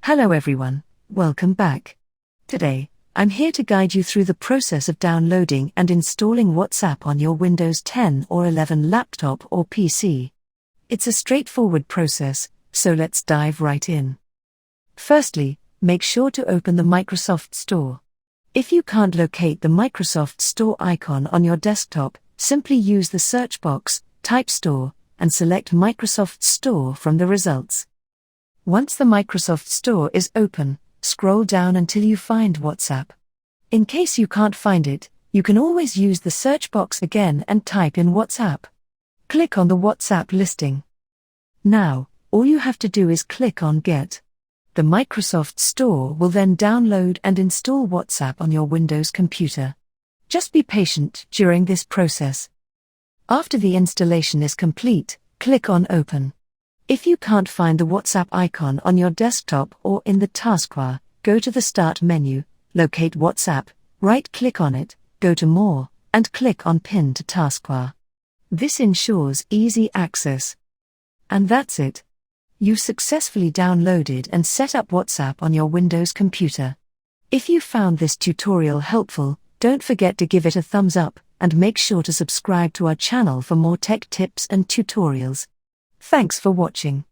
Hello everyone, welcome back. Today, I'm here to guide you through the process of downloading and installing WhatsApp on your Windows 10 or 11 laptop or PC. It's a straightforward process, so let's dive right in. Firstly, make sure to open the Microsoft Store. If you can't locate the Microsoft Store icon on your desktop, simply use the search box, type Store, and select Microsoft Store from the results. Once the Microsoft Store is open, scroll down until you find WhatsApp. In case you can't find it, you can always use the search box again and type in WhatsApp. Click on the WhatsApp listing. Now, all you have to do is click on Get. The Microsoft Store will then download and install WhatsApp on your Windows computer. Just be patient during this process. After the installation is complete, click on Open. If you can't find the WhatsApp icon on your desktop or in the taskbar, go to the Start menu, locate WhatsApp, right-click on it, go to More, and click on Pin to Taskbar. This ensures easy access. And that's it. You've successfully downloaded and set up WhatsApp on your Windows computer. If you found this tutorial helpful, don't forget to give it a thumbs up, and make sure to subscribe to our channel for more tech tips and tutorials. Thanks for watching.